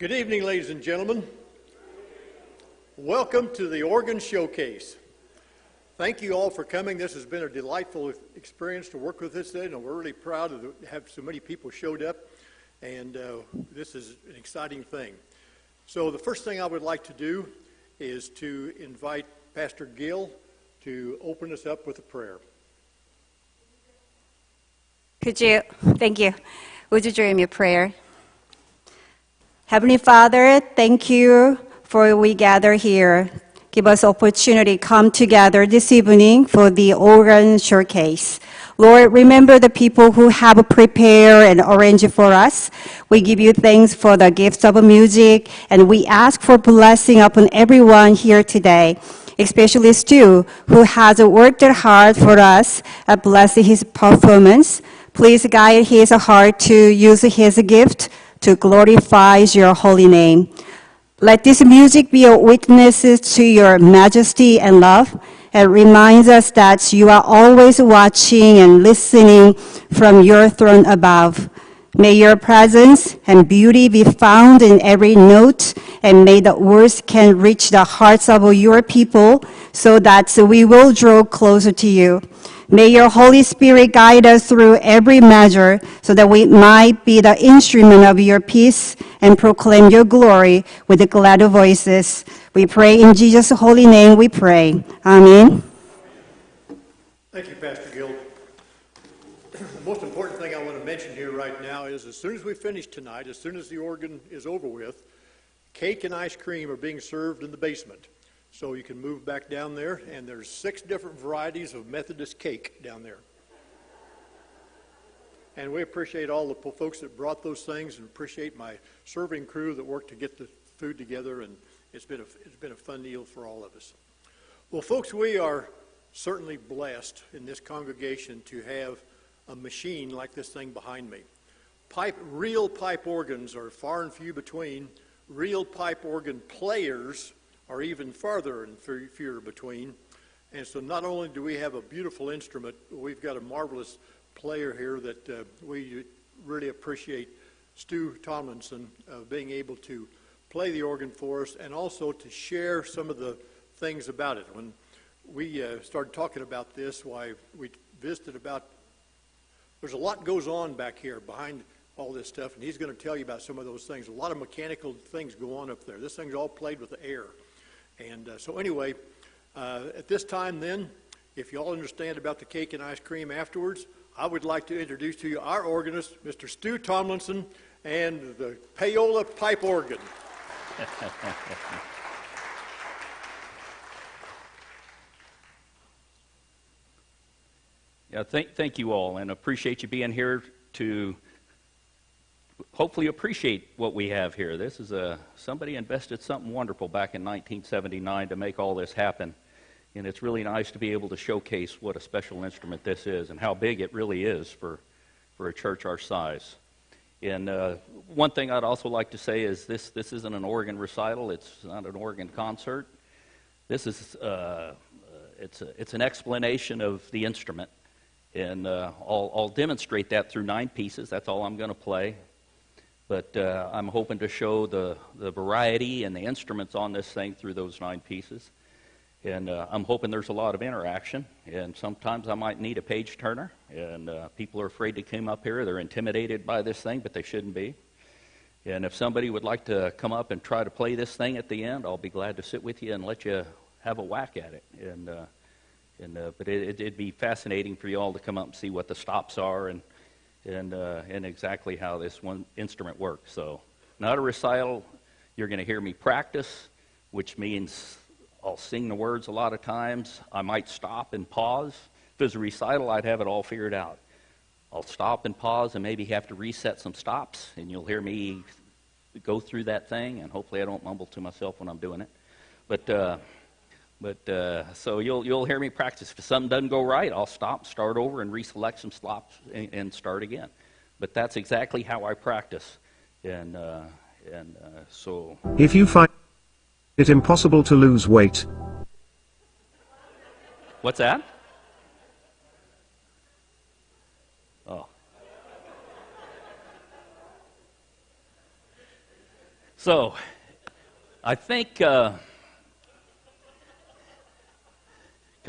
Good evening, ladies and gentlemen. Welcome to the Organ Showcase. Thank you all for coming. This has been a delightful experience to work with this today, and we're really proud to have so many people showed up, and this is an exciting thing. So the first thing I would like to do is to invite Pastor Gil to open us up with a prayer. Thank you. Would you join me in prayer? Heavenly Father, thank you for we gather here. Give us opportunity to come together this evening for the organ showcase. Lord, remember the people who have prepared and arranged for us. We give you thanks for the gifts of music, and we ask for blessing upon everyone here today, especially Stu, who has worked hard for us. Bless his performance. Please guide his heart to use his gift to glorify your holy name. Let this music be a witness to your majesty and love. It reminds us that you are always watching and listening from your throne above. May your presence and beauty be found in every note, and may the words can reach the hearts of your people so that we will draw closer to you. May your Holy Spirit guide us through every measure so that we might be the instrument of your peace and proclaim your glory with glad voices. We pray in Jesus' holy name we pray. Amen. Thank you, Pastor Gil. The most important thing I want to mention here right now is as soon as we finish tonight, as soon as the organ is over with, cake and ice cream are being served in the basement. So you can move back down there, and there's 6 different varieties of Methodist cake down there. And we appreciate all the folks that brought those things, and appreciate my serving crew that worked to get the food together, and it's been a fun deal for all of us. Well, folks, we are certainly blessed in this congregation to have a machine like this thing behind me. Real pipe organs are far and few between. Real pipe organ players are even farther and fewer between. And so not only do we have a beautiful instrument, we've got a marvelous player here that we really appreciate Stu Tomlinson being able to play the organ for us and also to share some of the things about it. When we started talking about this, why we visited about, there's a lot goes on back here behind all this stuff, and he's going to tell you about some of those things. A lot of mechanical things go on up there. This thing's all played with the air. And so anyway, at this time then, if you all understand about the cake and ice cream afterwards, I would like to introduce to you our organist, Mr. Stu Tomlinson, and the Paola pipe organ. Yeah, thank you all, and appreciate you being here to hopefully appreciate what we have here. This is somebody invested something wonderful back in 1979 to make all this happen, and it's really nice to be able to showcase what a special instrument this is and how big it really is for a church our size. And one thing I'd also like to say is this isn't an organ recital. It's not an organ concert. This is it's an explanation of the instrument, and I'll demonstrate that through 9 pieces. That's all I'm going to play. But I'm hoping to show the variety and the instruments on this thing through those 9 pieces. And I'm hoping there's a lot of interaction. And sometimes I might need a page turner. And people are afraid to come up here. They're intimidated by this thing, but they shouldn't be. And if somebody would like to come up and try to play this thing at the end, I'll be glad to sit with you and let you have a whack at it. But it'd be fascinating for you all to come up and see what the stops are and exactly how this one instrument works. So, not a recital. You're going to hear me practice, which means I'll sing the words a lot of times. I might stop and pause. If it was a recital, I'd have it all figured out. I'll stop and pause and maybe have to reset some stops, and you'll hear me go through that thing, and hopefully I don't mumble to myself when I'm doing it. So you'll hear me practice. If something doesn't go right, I'll stop, start over, and reselect some stops and start again. But that's exactly how I practice. So. If you find it impossible to lose weight. What's that? Oh. So, I think can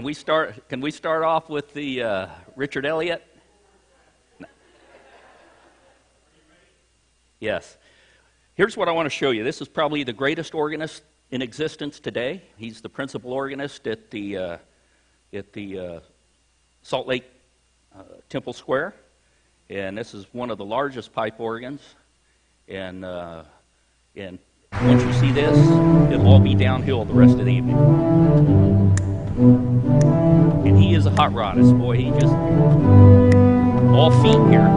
we start off with the Richard Elliott? Yes. Here's what I want to show you. This is probably the greatest organist in existence today. He's the principal organist at the Salt Lake Temple Square, and this is one of the largest pipe organs. And once you see this, it'll all be downhill the rest of the evening. And he is a hot rodist, boy. He just all feet here.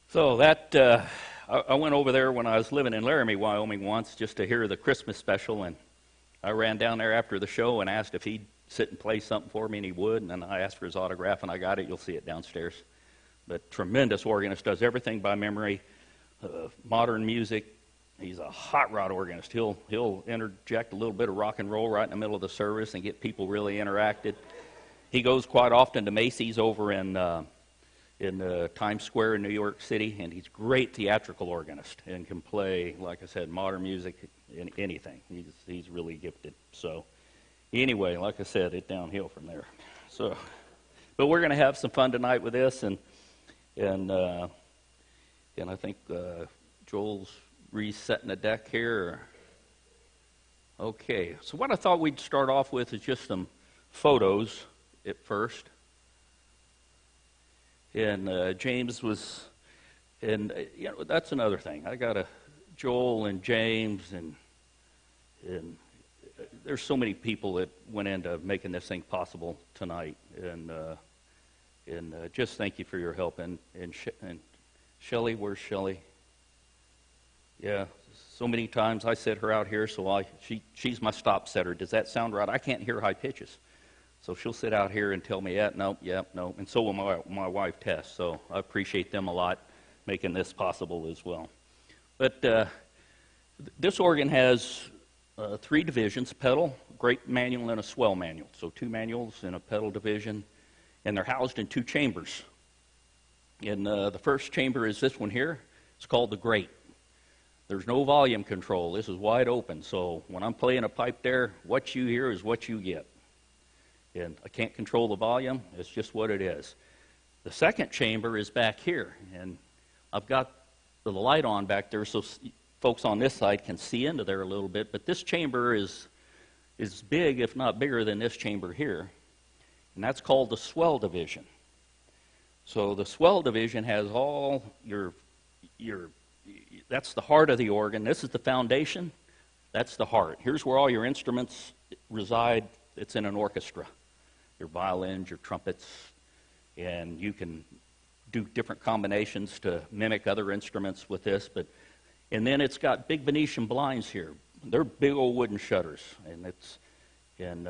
So that, I went over there when I was living in Laramie, Wyoming once just to hear the Christmas special, and I ran down there after the show and asked if he'd sit and play something for me, and he would, and then I asked for his autograph, and I got it. You'll see it downstairs. But tremendous organist, does everything by memory, modern music. He's a hot rod organist. He'll interject a little bit of rock and roll right in the middle of the service and get people really interacted. He goes quite often to Macy's over in Times Square in New York City, and he's a great theatrical organist and can play, like I said, modern music, anything. He's really gifted. So anyway, like I said, it's downhill from there. So, but we're going to have some fun tonight with this, and I think Joel's resetting the deck here. Okay, so what I thought we'd start off with is just some photos at first. And James was, and that's another thing. I got Joel and James, and there's so many people that went into making this thing possible tonight. And just thank you for your help. And Shelley, where's Shelley? Yeah, so many times I set her out here, so she's my stop setter. Does that sound right? I can't hear high pitches. So she'll sit out here and tell me, no. And so will my wife, Tess. So I appreciate them a lot making this possible as well. But this organ has 3 divisions, a pedal, great manual, and a swell manual. So 2 manuals and a pedal division. And they're housed in 2 chambers. And the first chamber is this one here. It's called the grate. There's no volume control. This is wide open. So when I'm playing a pipe there, what you hear is what you get. And I can't control the volume. It's just what it is. The second chamber is back here. And I've got the light on back there so folks on this side can see into there a little bit. But this chamber is big, if not bigger than this chamber here. And that's called the swell division. So the swell division has all your that's the heart of the organ. This is the foundation. That's the heart. Here's where all your instruments reside. It's in an orchestra. Your violins, your trumpets, and you can do different combinations to mimic other instruments with this. And then it's got big Venetian blinds here. They're big old wooden shutters, and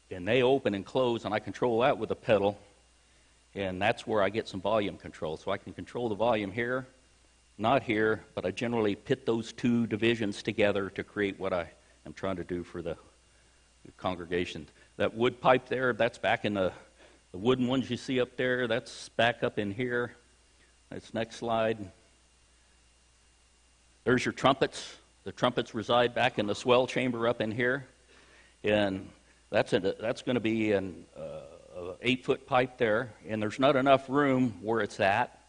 they open and close, and I control that with a pedal, and that's where I get some volume control. So I can control the volume here, not here, but I generally pit those two divisions together to create what I am trying to do for the congregation. That wood pipe there, that's back in the wooden ones you see up there, that's back up in here. That's next slide. There's your trumpets. The trumpets reside back in the swell chamber up in here, and that's going to be an 8-foot pipe there, and there's not enough room where it's at,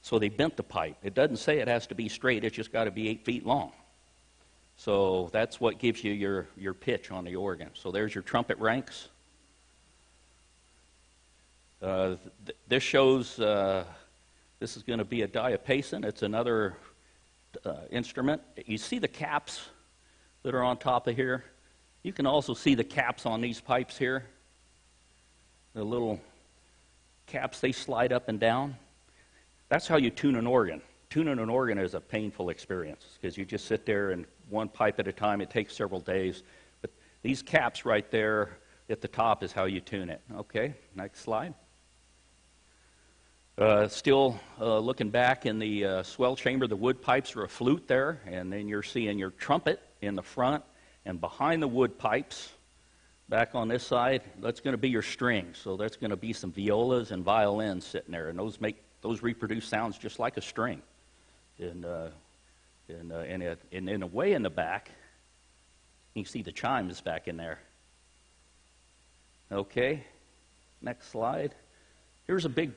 so they bent the pipe. It doesn't say it has to be straight, it's just got to be 8 feet long. So that's what gives you your pitch on the organ. So there's your trumpet ranks. This shows, this is going to be a diapason. It's another instrument. You see the caps that are on top of here? You can also see the caps on these pipes here. The little caps, they slide up and down. That's how you tune an organ. Tuning an organ is a painful experience because you just sit there and one pipe at a time. It takes several days. But these caps right there at the top is how you tune it. Okay, next slide. Still looking back in the swell chamber, the wood pipes are a flute there, and then you're seeing your trumpet in the front, and behind the wood pipes, back on this side, that's going to be your strings. So that's going to be some violas and violins sitting there, and those reproduce sounds just like a string. And in a way in the back, you can see the chimes back in there. Okay, next slide. Here's a big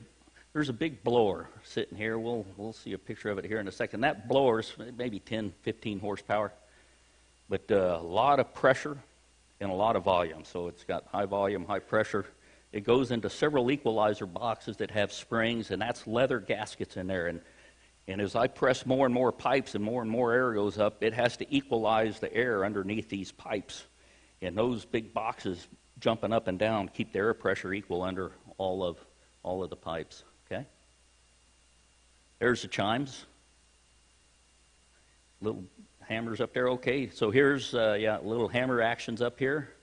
blower sitting here. We'll see a picture of it here in a second. That blower's maybe 10, 15 horsepower, but a lot of pressure and a lot of volume. So it's got high volume, high pressure. It goes into several equalizer boxes that have springs, and that's leather gaskets in there. And as I press more and more pipes and more air goes up, it has to equalize the air underneath these pipes. And those big boxes jumping up and down keep the air pressure equal under all of the pipes. Okay. There's the chimes. Little hammers up there. Okay. So here's little hammer actions up here.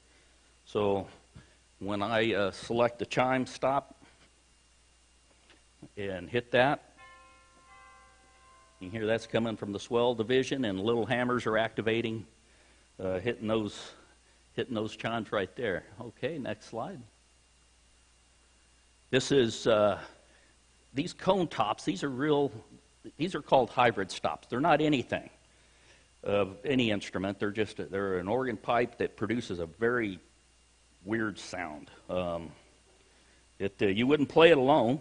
So when I select the chime stop and hit that, you can hear that's coming from the swell division, and little hammers are activating, hitting those chimes right there. Okay, next slide. This is these cone tops. These are called hybrid stops. They're not anything of any instrument. They're an organ pipe that produces a very weird sound. You wouldn't play it alone,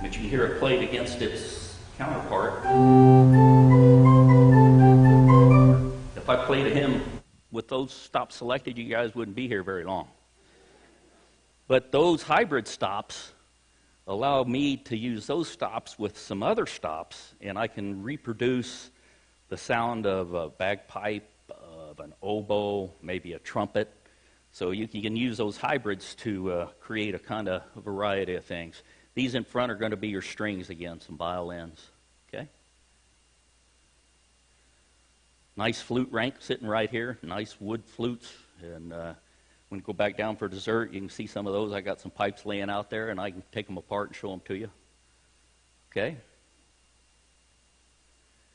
but you can hear it played against its counterpart. If I played a hymn with those stops selected, you guys wouldn't be here very long. But those hybrid stops allow me to use those stops with some other stops, and I can reproduce the sound of a bagpipe, of an oboe, maybe a trumpet. So you can use those hybrids to create a kind of variety of things. These in front are going to be your strings again, some violins. Okay. Nice flute rank sitting right here. Nice wood flutes. And when you go back down for dessert, you can see some of those. I got some pipes laying out there, and I can take them apart and show them to you. Okay.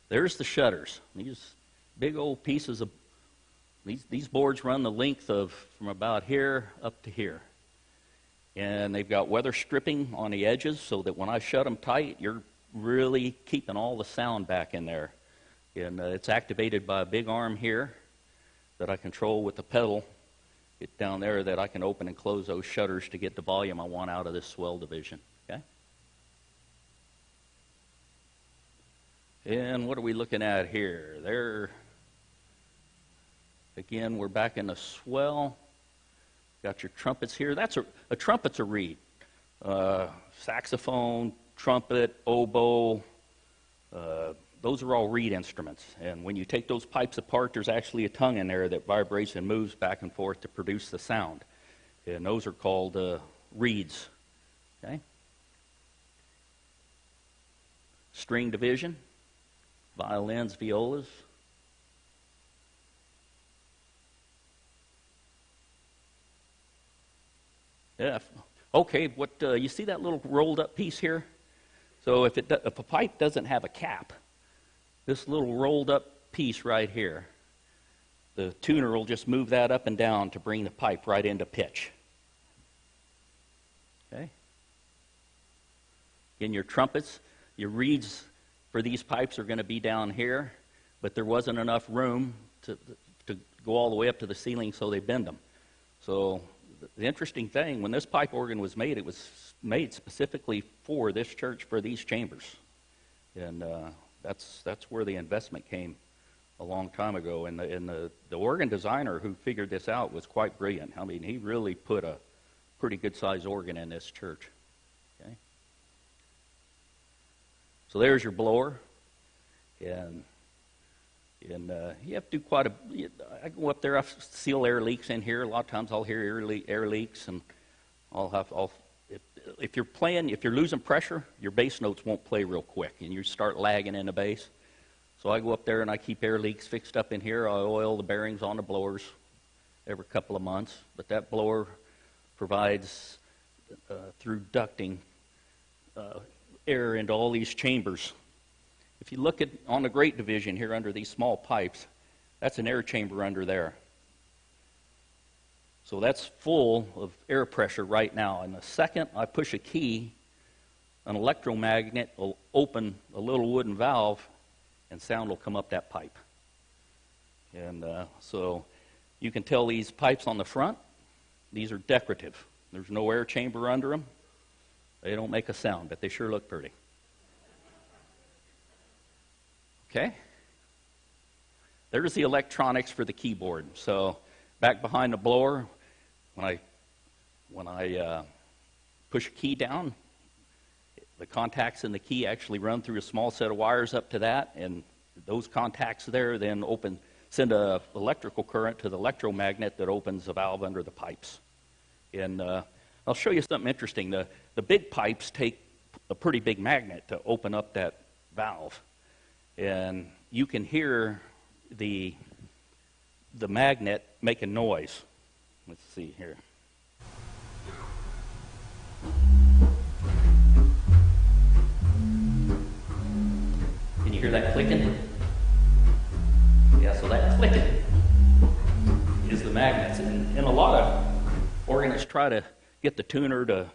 There's the shutters. These big old pieces of these boards run the length of from about here up to here. And they've got weather stripping on the edges so that when I shut them tight, you're really keeping all the sound back in there. And it's activated by a big arm here that I control with the pedal. It's down there that I can open and close those shutters to get the volume I want out of this swell division. Okay. And what are we looking at here? Again, we're back in the swell. Got your trumpets here. That's a trumpet's a reed. Saxophone, trumpet, oboe, those are all reed instruments. And when you take those pipes apart, there's actually a tongue in there that vibrates and moves back and forth to produce the sound. And those are called reeds. Okay? String division, violins, violas. Yeah. Okay, what you see that little rolled up piece here? So if a pipe doesn't have a cap, this little rolled up piece right here, the tuner will just move that up and down to bring the pipe right into pitch. Okay? In your trumpets, your reeds for these pipes are going to be down here, but there wasn't enough room to go all the way up to the ceiling, so they bend them. So the interesting thing, when this pipe organ was made, it was made specifically for this church, for these chambers. And that's where the investment came a long time ago. And the organ designer who figured this out was quite brilliant. I mean, he really put a pretty good-sized organ in this church. Okay? So there's your blower. And you have to do quite a. I go up there, I seal air leaks in here. A lot of times I'll hear air leaks, and if you're losing pressure, your bass notes won't play real quick, and you start lagging in the bass. So I go up there and I keep air leaks fixed up in here. I oil the bearings on the blowers every couple of months, but that blower provides through ducting air into all these chambers. If you look on the great division here under these small pipes, that's an air chamber under there. So that's full of air pressure right now. And the second I push a key, an electromagnet will open a little wooden valve and sound will come up that pipe. And so you can tell these pipes on the front, these are decorative. There's no air chamber under them. They don't make a sound, but they sure look pretty. Okay? There's the electronics for the keyboard. So back behind the blower, when I push a key down, the contacts in the key actually run through a small set of wires up to that, and those contacts there then send an electrical current to the electromagnet that opens a valve under the pipes. And I'll show you something interesting. The big pipes take a pretty big magnet to open up that valve. And you can hear the magnet making noise. Let's see here. Can you hear that clicking? Yeah, so that clicking is the magnets. And a lot of organists try to get the tuner to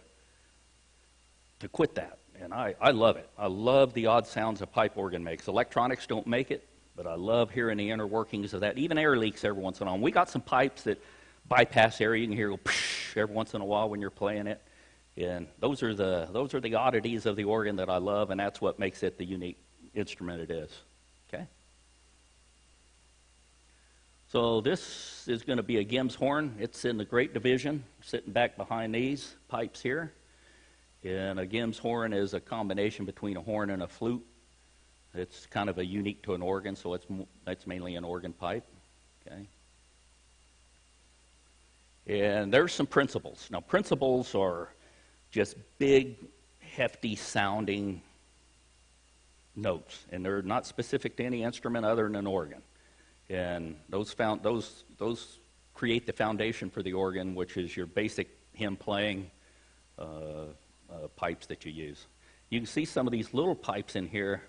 quit that. And I love it. I love the odd sounds a pipe organ makes. Electronics don't make it, but I love hearing the inner workings of that. Even air leaks every once in a while. We got some pipes that bypass air. You can hear go psh every once in a while when you're playing it. And those are the oddities of the organ that I love, and that's what makes it the unique instrument it is. Okay? So this is going to be a Gims horn. It's in the Great Division, sitting back behind these pipes here. And a Gims horn is a combination between a horn and a flute. It's kind of unique to an organ, so it's mainly an organ pipe. Okay. And there's some principles. Now, principles are just big, hefty sounding notes, and they're not specific to any instrument other than an organ. And those create the foundation for the organ, which is your basic hymn playing pipes that you use. You can see some of these little pipes in here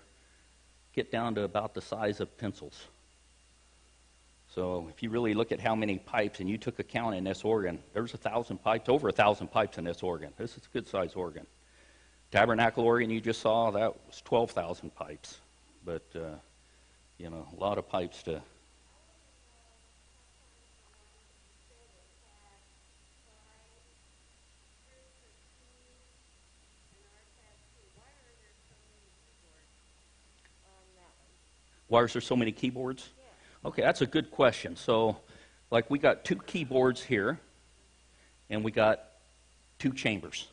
get down to about the size of pencils. So if you really look at how many pipes, and you took a count in this organ, there's 1,000 pipes, over 1,000 pipes in this organ. This is a good-sized organ. Tabernacle organ you just saw, that was 12,000 pipes. But, a lot of pipes to... Why are there so many keyboards? Okay, that's a good question. So, like, we got 2 keyboards here, and we got 2 chambers.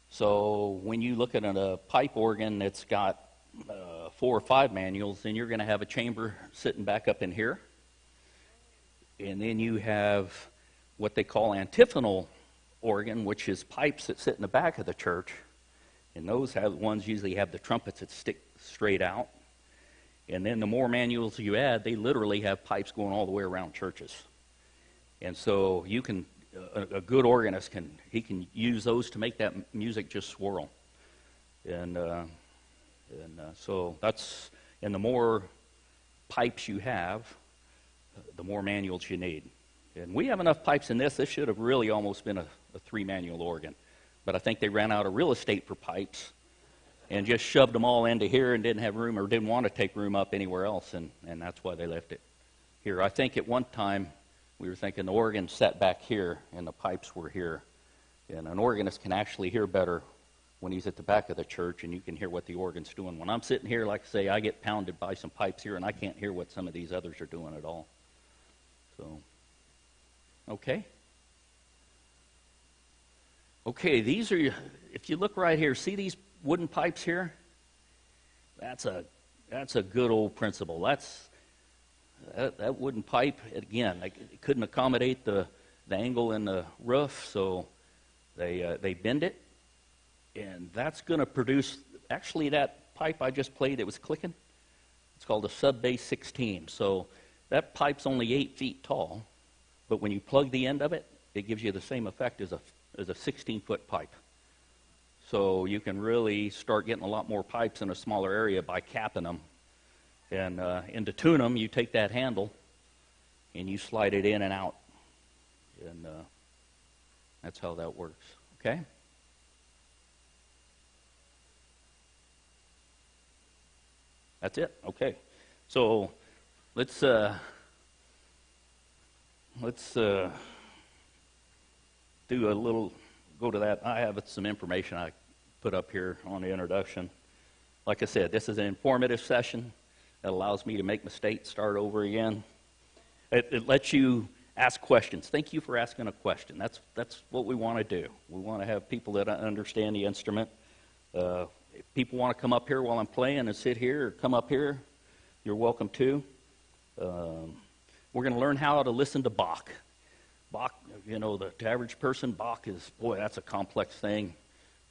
So when you look at a pipe organ that's got 4 or 5 manuals, then you're going to have a chamber sitting back up in here. And then you have what they call antiphonal organ, which is pipes that sit in the back of the church, and those ones usually have the trumpets that stick straight out. And then the more manuals you add, they literally have pipes going all the way around churches. And so you can, a good organist can use those to make that music just swirl. And so that's, and the more pipes you have, the more manuals you need. And we have enough pipes in this. This should have really almost been a 3-manual organ. But I think they ran out of real estate for pipes and just shoved them all into here and didn't have room, or didn't want to take room up anywhere else, and that's why they left it here. I think at one time we were thinking the organ sat back here and the pipes were here. And an organist can actually hear better when he's at the back of the church, and you can hear what the organ's doing. When I'm sitting here, like I say, I get pounded by some pipes here, and I can't hear what some of these others are doing at all. So, okay. Okay, these are, if you look right here, see these wooden pipes here? That's a good old principle. That wooden pipe, again, it couldn't accommodate the angle in the roof, so they bend it, and that's going to produce, actually that pipe I just played, it was clicking. It's called a sub-bass 16. So that pipe's only 8 feet tall, but when you plug the end of it, it gives you the same effect as a 16-foot pipe. So you can really start getting a lot more pipes in a smaller area by capping them. And to tune them, you take that handle and you slide it in and out. And that's how that works. Okay? That's it. Okay. So let's do a little, go to that. I have some information I put up here on the introduction. Like I said, this is an informative session that allows me to make mistakes, start over again. It lets you ask questions. Thank you for asking a question. That's what we want to do. We want to have people that understand the instrument. If people want to come up here while I'm playing and sit here or come up here, you're welcome to. We're going to learn how to listen to Bach. Bach, you know, the average person, Bach is, boy, that's a complex thing.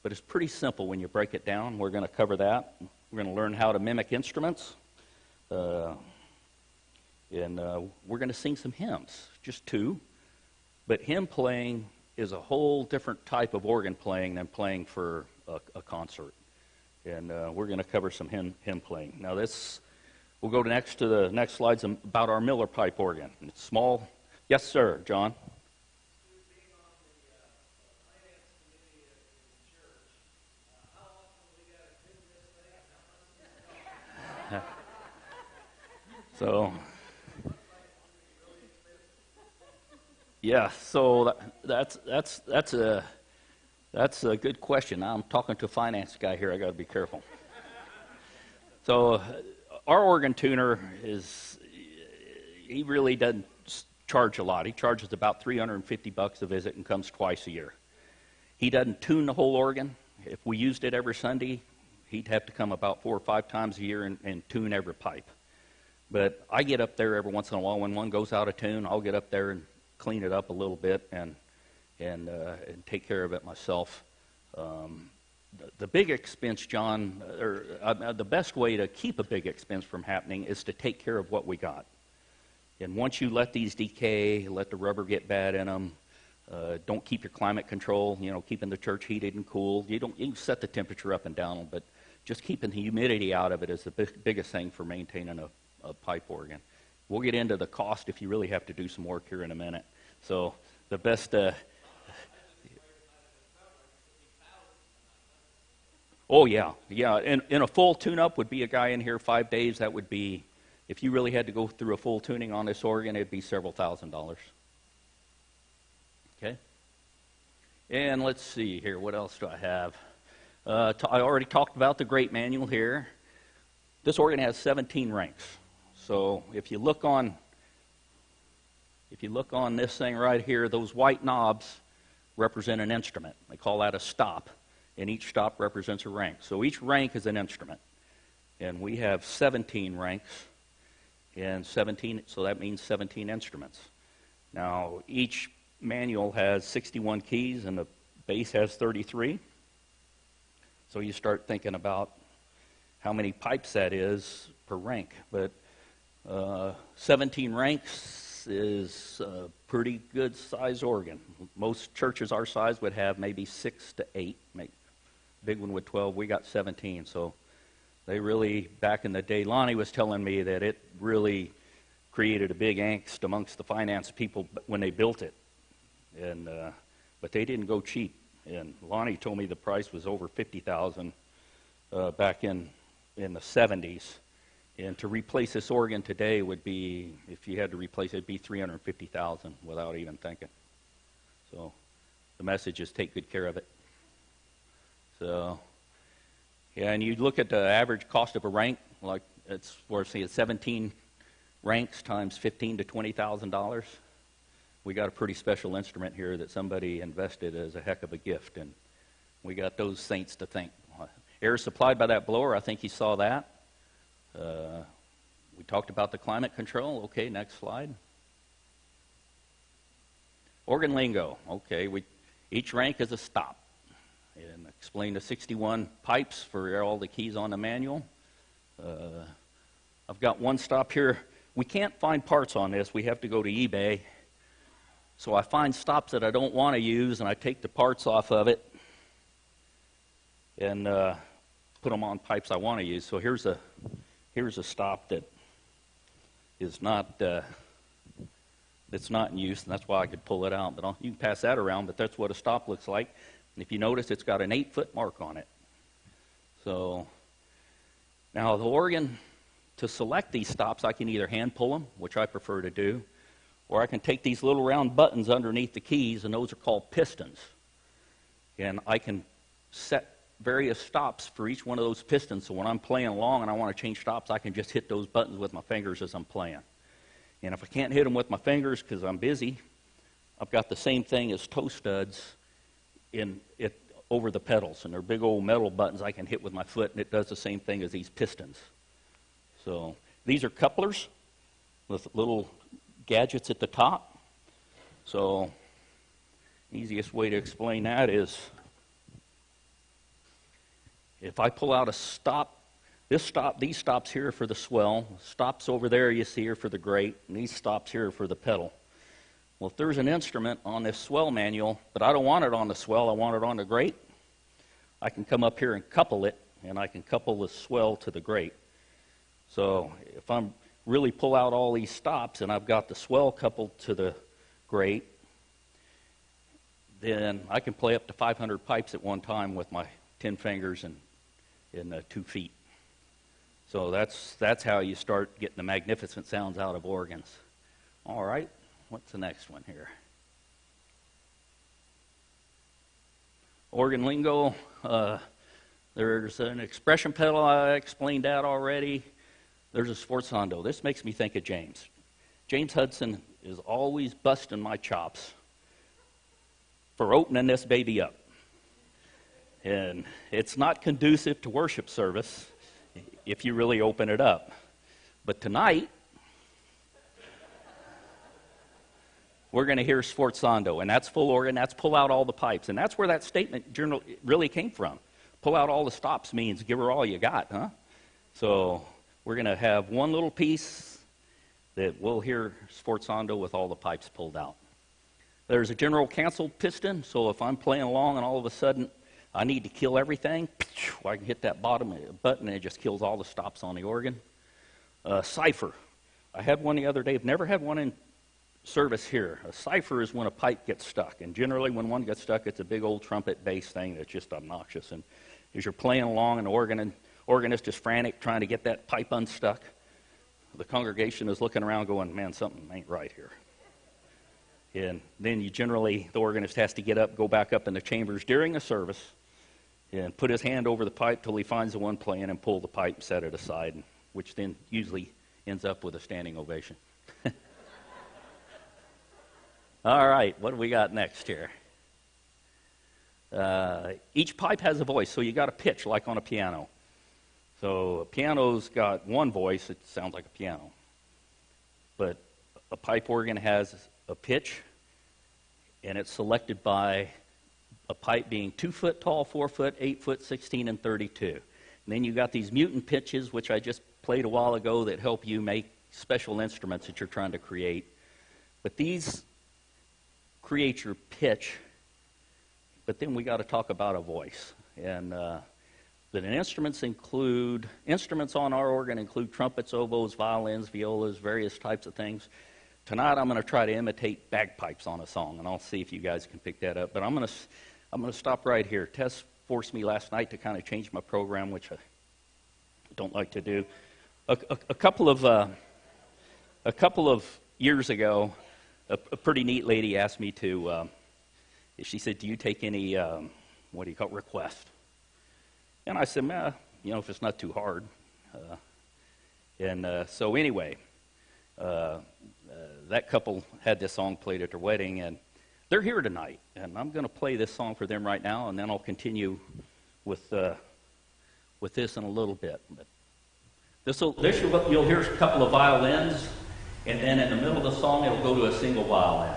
But it's pretty simple when you break it down. We're going to cover that. We're going to learn how to mimic instruments. And we're going to sing some hymns, just 2. But hymn playing is a whole different type of organ playing than playing for a concert. And we're going to cover some hymn playing. Now we'll go to the next slides about our Miller pipe organ. It's small. Yes, sir, John. So, yeah. So that's a good question. Now I'm talking to a finance guy here. I got to be careful. So, our organ tuner he really doesn't charge a lot. He charges about $350 a visit and comes twice a year. He doesn't tune the whole organ. If we used it every Sunday, he'd have to come about 4 or 5 times a year and tune every pipe. But I get up there every once in a while when one goes out of tune. I'll get up there and clean it up a little bit and take care of it myself. The big expense, John, the best way to keep a big expense from happening is to take care of what we got. And once you let these decay, let the rubber get bad in them, don't keep your climate control, keeping the church heated and cooled. You can set the temperature up and down, but just keeping the humidity out of it is the biggest thing for maintaining a pipe organ. We'll get into the cost if you really have to do some work here in a minute. So the best... Oh, yeah. And a full tune-up would be a guy in here 5 days. That would be, if you really had to go through a full tuning on this organ, it'd be several $1,000s. Okay? And let's see here. What else do I have? I already talked about the Great Manual here. This organ has 17 ranks. So if you look on this thing right here, those white knobs represent an instrument. They call that a stop. And each stop represents a rank. So each rank is an instrument. And we have 17 ranks, and 17, so that means 17 instruments. Now, each manual has 61 keys and the bass has 33. So you start thinking about how many pipes that is per rank. But 17 ranks is a pretty good size organ. Most churches our size would have maybe 6 to 8. Big one with 12. We got 17. So they really, back in the day, Lonnie was telling me that it really created a big angst amongst the finance people when they built it. And but they didn't go cheap. And Lonnie told me the price was over $50,000 back in the 70s. And to replace this organ today would be, if you had to replace it, it'd be $350,000 without even thinking. So the message is take good care of it. So, yeah, and you look at the average cost of a rank, like it's, we're saying 17 ranks times $15,000 to $20,000. We got a pretty special instrument here that somebody invested as a heck of a gift, and we got those saints to thank. Air supplied by that blower, I think you saw that. We talked about the climate control. Okay, next slide. Organ lingo. Okay, each rank is a stop. And explain the 61 pipes for all the keys on the manual. I've got one stop here. We can't find parts on this. We have to go to eBay. So I find stops that I don't want to use, and I take the parts off of it and put them on pipes I want to use. So here's a stop that is not that's not in use, and that's why I could pull it out. But you can pass that around. But that's what a stop looks like. And if you notice, it's got an 8-foot mark on it. So now the organ, to select these stops, I can either hand pull them, which I prefer to do, or I can take these little round buttons underneath the keys, and those are called pistons. And I can set various stops for each one of those pistons, so when I'm playing along and I want to change stops, I can just hit those buttons with my fingers as I'm playing. And if I can't hit them with my fingers because I'm busy, I've got the same thing as toe studs in it over the pedals, and they're big old metal buttons I can hit with my foot, and it does the same thing as these pistons. So these are couplers with little gadgets at the top. So easiest way to explain that is if I pull out a stop, these stops here are for the swell, stops over there you see are for the grate, and these stops here are for the pedal. Well, if there's an instrument on this swell manual, but I don't want it on the swell, I want it on the grate, I can come up here and couple it, and I can couple the swell to the grate. So if I'm really pull out all these stops and I've got the swell coupled to the grate, then I can play up to 500 pipes at one time with my 10 fingers and 2 feet. So that's how you start getting the magnificent sounds out of organs. All right. What's the next one here? Organ lingo. There's an expression pedal. I explained that already. There's a sforzando. This makes me think of James. James Hudson is always busting my chops for opening this baby up. And it's not conducive to worship service if you really open it up. But tonight, we're going to hear sforzando, and that's full organ, that's pull out all the pipes. And that's where that statement really came from. Pull out all the stops means give her all you got, huh? So we're going to have one little piece that we'll hear sforzando with all the pipes pulled out. There's a general cancel piston, so if I'm playing along and all of a sudden I need to kill everything, I can hit that bottom button and it just kills all the stops on the organ. Cipher. I had one the other day. I've never had one in service here. A cipher is when a pipe gets stuck, and generally when one gets stuck, it's a big old trumpet bass thing that's just obnoxious. And as you're playing along and the organist is frantic trying to get that pipe unstuck, the congregation is looking around going, man, something ain't right here. And then the organist has to get up, go back up in the chambers during the service, and put his hand over the pipe till he finds the one playing and pull the pipe and set it aside, which then usually ends up with a standing ovation. All right, what do we got next here? Each pipe has a voice, so you got a pitch like on a piano. So a piano's got one voice, it sounds like a piano. But a pipe organ has a pitch, and it's selected by a pipe being 2 foot tall, 4 foot, 8 foot, 16, and 32. And then you got these mutant pitches, which I just played a while ago, that help you make special instruments that you're trying to create. But these create your pitch, but then we got to talk about a voice. And the instruments on our organ include trumpets, oboes, violins, violas, various types of things. Tonight I'm going to try to imitate bagpipes on a song, and I'll see if you guys can pick that up. But I'm going to stop right here. Tess forced me last night to kind of change my program, which I don't like to do. A couple of years ago, a pretty neat lady asked me to. She said, "Do you take any requests?" And I said, if it's not too hard. So anyway, that couple had this song played at their wedding, and they're here tonight. And I'm going to play this song for them right now, and then I'll continue with this in a little bit. But you'll hear a couple of violins, and then in the middle of the song, it'll go to a single violin.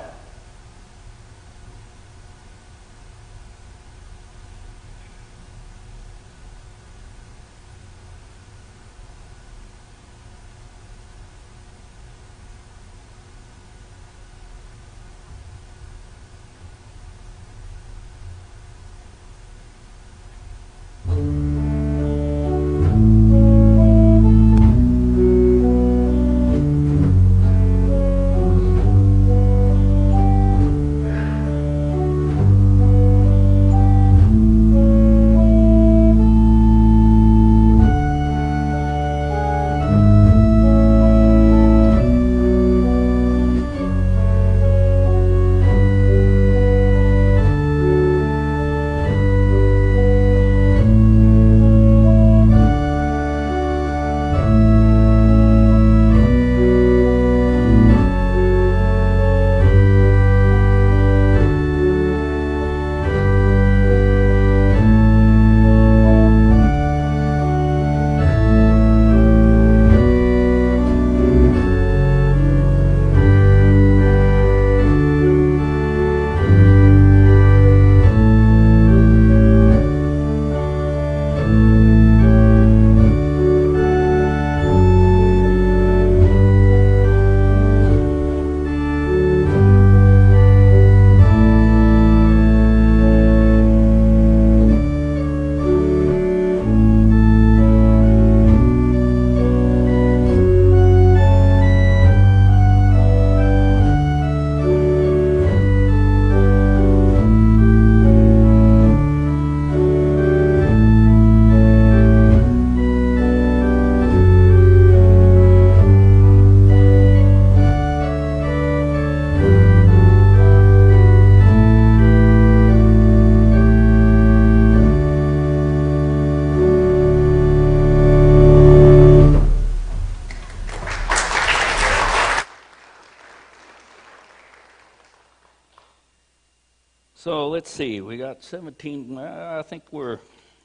So let's see, we got 17, I think where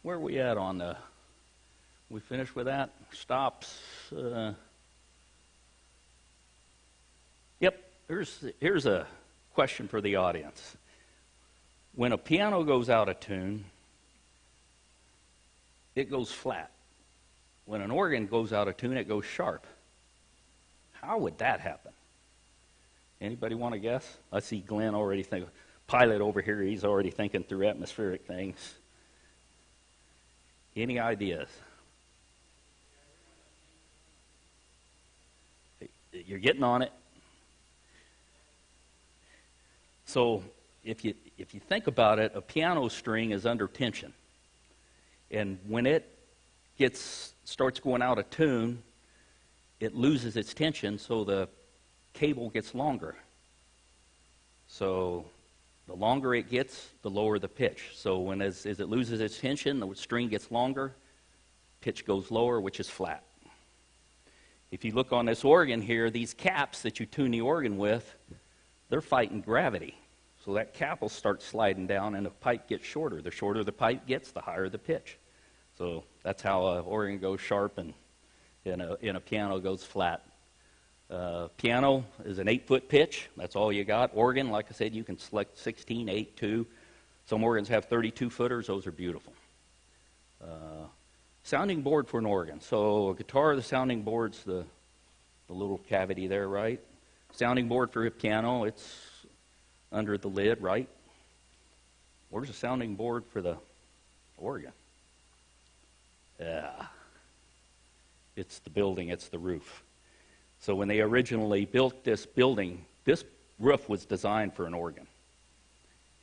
are we at on the, we finished with that? Stops. Yep, here's a question for the audience. When a piano goes out of tune, it goes flat. When an organ goes out of tune, it goes sharp. How would that happen? Anybody want to guess? I see Glenn already thinking. Pilot over here, he's already thinking through atmospheric things. Any ideas? You're getting on it. So if you think about it, a piano string is under tension. And when it starts going out of tune, it loses its tension, so the cable gets longer. So the longer it gets, the lower the pitch. So as it loses its tension, the string gets longer, pitch goes lower, which is flat. If you look on this organ here, these caps that you tune the organ with, they're fighting gravity. So that cap will start sliding down and the pipe gets shorter. The shorter the pipe gets, the higher the pitch. So that's how an organ goes sharp and a piano goes flat. Piano is an 8-foot pitch. That's all you got. Organ, like I said, you can select 16, 8, 2. Some organs have 32-footers. Those are beautiful. Sounding board for an organ. So a guitar, the sounding board's the little cavity there, right? Sounding board for a piano, it's under the lid, right? Where's the sounding board for the organ? It's the building, it's the roof. So when they originally built this building, this roof was designed for an organ.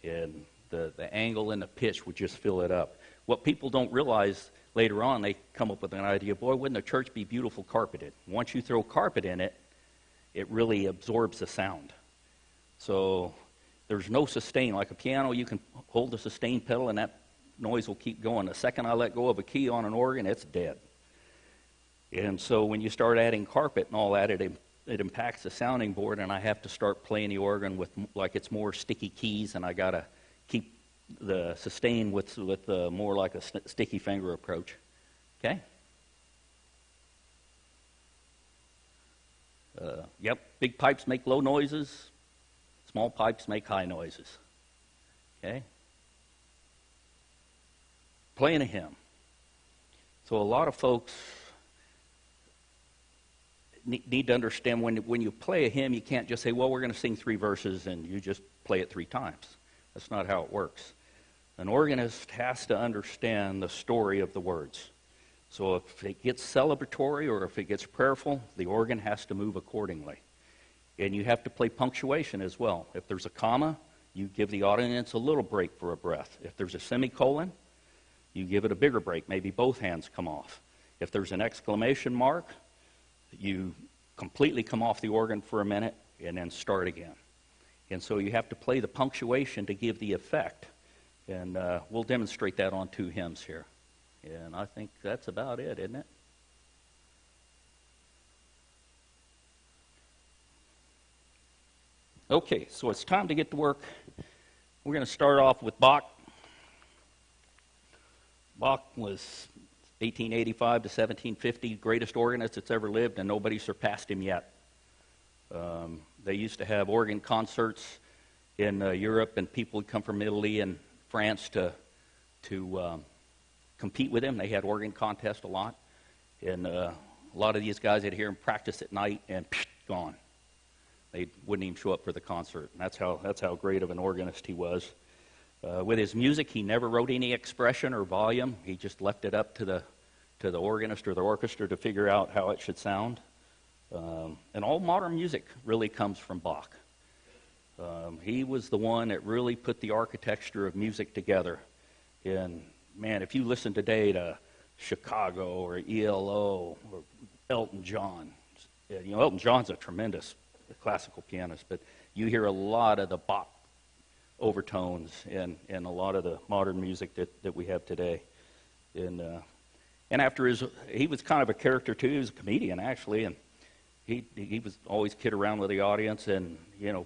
And the angle and the pitch would just fill it up. What people don't realize later on, they come up with an idea, boy, wouldn't the church be beautiful carpeted? Once you throw carpet in it, it really absorbs the sound. So there's no sustain. Like a piano, you can hold the sustain pedal and that noise will keep going. The second I let go of a key on an organ, it's dead. And so when you start adding carpet and all that, it impacts the sounding board, and I have to start playing the organ with, like, it's more sticky keys, and I got to keep the sustain with more like a sticky finger approach. Okay? Yep, big pipes make low noises. Small pipes make high noises. Okay? Playing a hymn. So a lot of folks need to understand when you play a hymn, you can't just say, well, we're going to sing 3 verses and you just play it 3 times. That's not how it works. An organist has to understand the story of the words. So if it gets celebratory or if it gets prayerful, the organ has to move accordingly. And you have to play punctuation as well. If there's a comma, you give the audience a little break for a breath. If there's a semicolon, you give it a bigger break. Maybe both hands come off. If there's an exclamation mark, you completely come off the organ for a minute and then start again. And so you have to play the punctuation to give the effect. And we'll demonstrate that on 2 hymns here. And I think that's about it, isn't it? Okay, so it's time to get to work. We're going to start off with Bach. Bach was 1885 to 1750, greatest organist that's ever lived, and nobody surpassed him yet. They used to have organ concerts in Europe, and people would come from Italy and France to compete with him. They had organ contests a lot, and a lot of these guys, they'd hear him practice at night, and gone. They wouldn't even show up for the concert. And that's how great of an organist he was. With his music, he never wrote any expression or volume. He just left it up to the organist or the orchestra to figure out how it should sound. And all modern music really comes from Bach. He was the one that really put the architecture of music together. And man, if you listen today to Chicago or ELO or Elton John, Elton John's a tremendous classical pianist, but you hear a lot of the Bach overtones in a lot of the modern music that we have today. And after he was kind of a character too. He was a comedian actually, and he was always kid around with the audience. And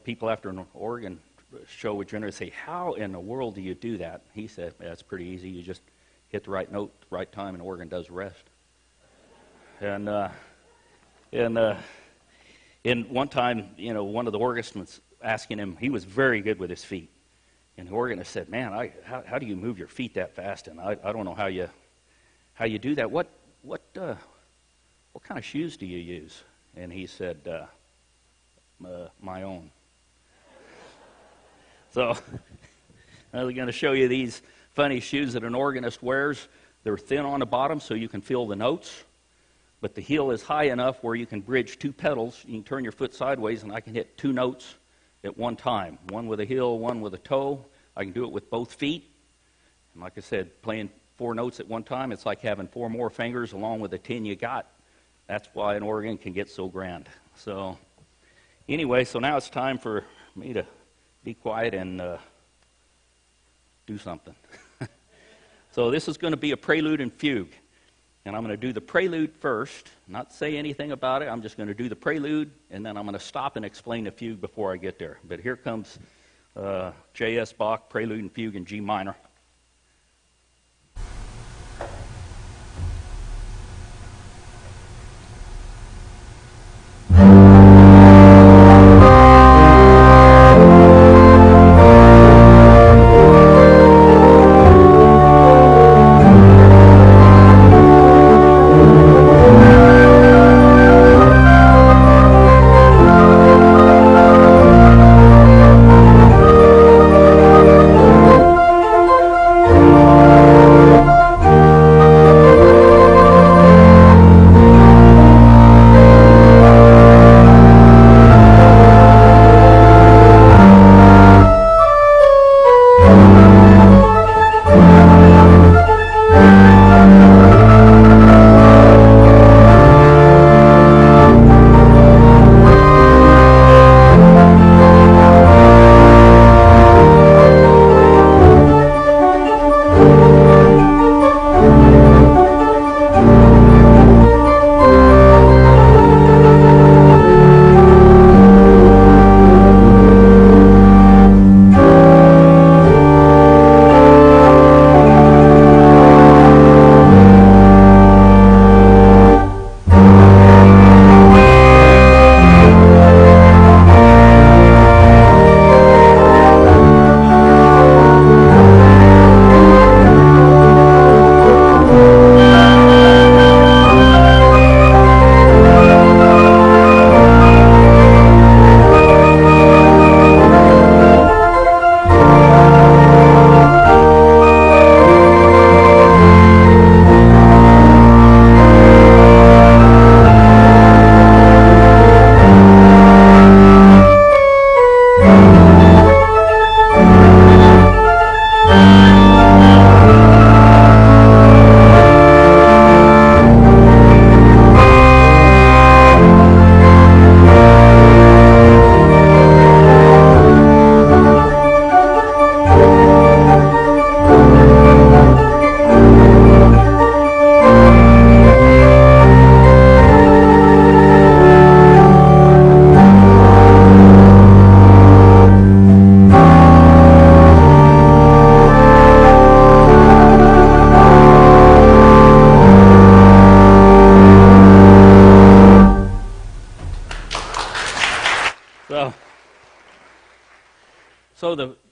people after an organ show would generally say, "How in the world do you do that?" He said, "That's pretty easy. You just hit the right note, the right time, and the organ does the rest." And one time, one of the organists was asking him. He was very good with his feet. And the organist said, "Man, how do you move your feet that fast? And I don't know how you do that. What kind of shoes do you use?" And he said, "My own." So I'm going to show you these funny shoes that an organist wears. They're thin on the bottom so you can feel the notes, but the heel is high enough where you can bridge 2 pedals. You can turn your foot sideways, and I can hit 2 notes at one time, one with a heel, one with a toe. I can do it with both feet. And like I said, playing 4 notes at one time, it's like having 4 more fingers along with the 10 you got. That's why an organ can get so grand. So anyway, so now it's time for me to be quiet and do something. So this is going to be a prelude and fugue. And I'm going to do the prelude first, not say anything about it. I'm just going to do the prelude, and then I'm going to stop and explain the fugue before I get there. But here comes J.S. Bach, Prelude and Fugue in G minor.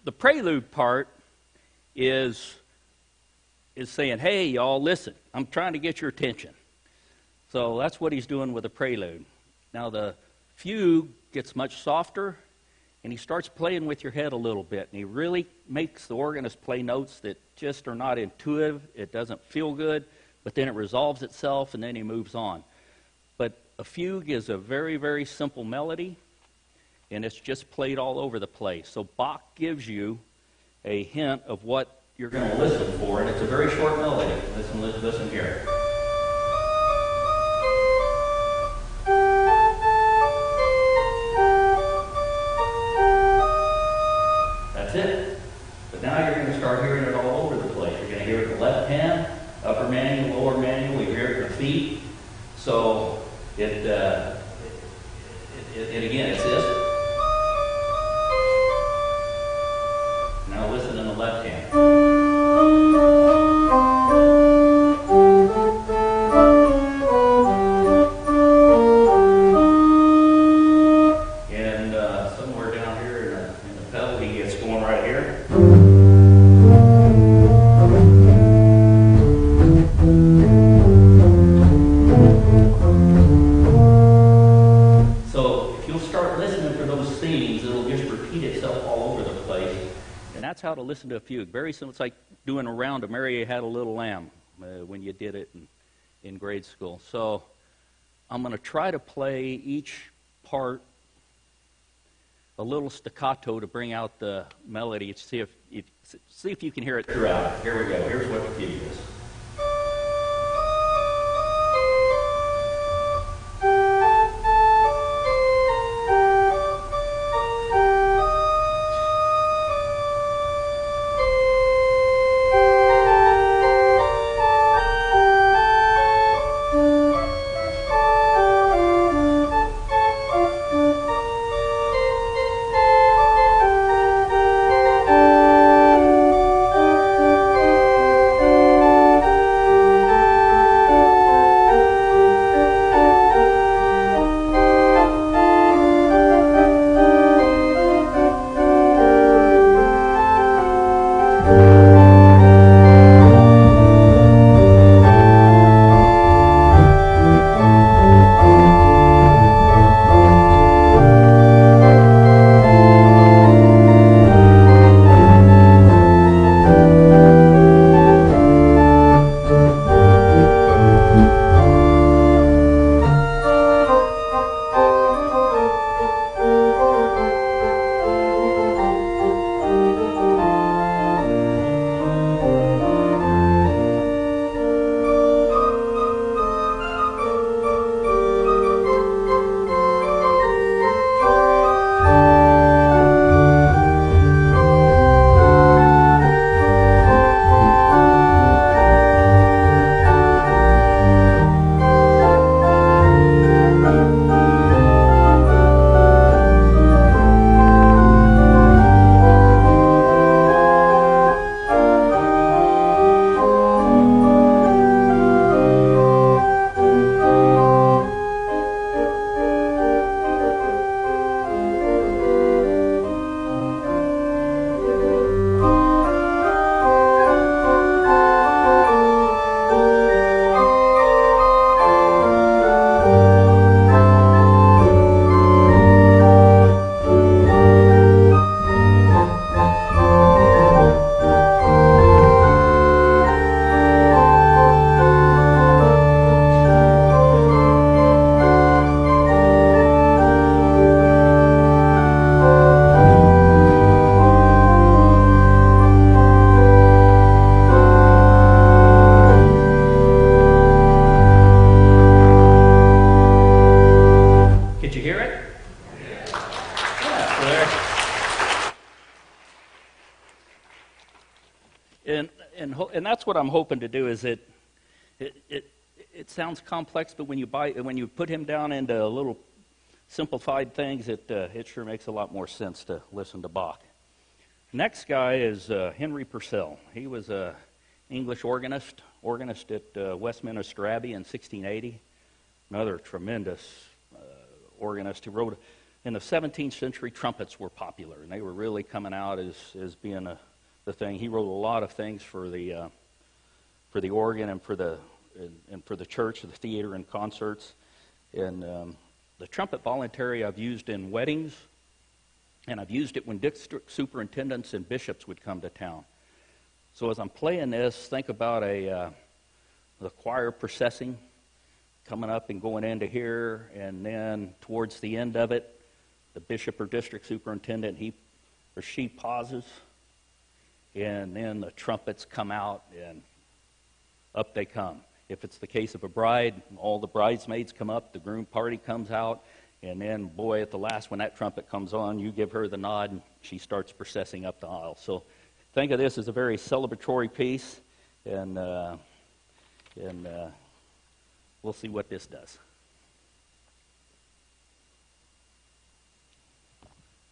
the prelude part is saying, hey, y'all, listen, I'm trying to get your attention. So that's what he's doing with the prelude. Now the fugue gets much softer, and he starts playing with your head a little bit, and he really makes the organist play notes that just are not intuitive. It doesn't feel good, but then it resolves itself, and then he moves on. But a fugue is a very, very simple melody, and it's just played all over the place. So Bach gives you a hint of what you're going to listen for, and it's a very short melody. Listen here. That's it. But now you're going to start hearing it all over the place. You're going to hear it in the left hand, upper manual, lower manual. You hear it in the feet. So it again, it's this. Now listen in the left hand. And somewhere down here in the pedal, he gets going right here. So if you'll start listening for those themes, it'll just repeat itself all over the place. And that's how to listen to a fugue. Very simple. It's like doing a round of Mary Had a Little Lamb when you did it in grade school. So I'm going to try to play each part a little staccato to bring out the melody. See if you can hear it throughout. Here we go. Here's what the fugue is. And that's what I'm hoping to do. Is it sounds complex, but when you put him down into a little simplified things, it sure makes a lot more sense to listen to Bach. Next guy is Henry Purcell. He was an English organist at Westminster Abbey in 1680. Another tremendous organist who wrote in the 17th century, trumpets were popular, and they were really coming out as being the thing. He wrote a lot of things for the organ and for the church, the theater and concerts. And the trumpet voluntary I've used in weddings, and I've used it when district superintendents and bishops would come to town. So as I'm playing this, think about the choir processing, coming up and going into here, and then towards the end of it, the bishop or district superintendent, he or she pauses, and then the trumpets come out, and up they come. If it's the case of a bride, all the bridesmaids come up, the groom party comes out, and then, boy, at the last, when that trumpet comes on, you give her the nod, and she starts processing up the aisle. So think of this as a very celebratory piece, and we'll see what this does.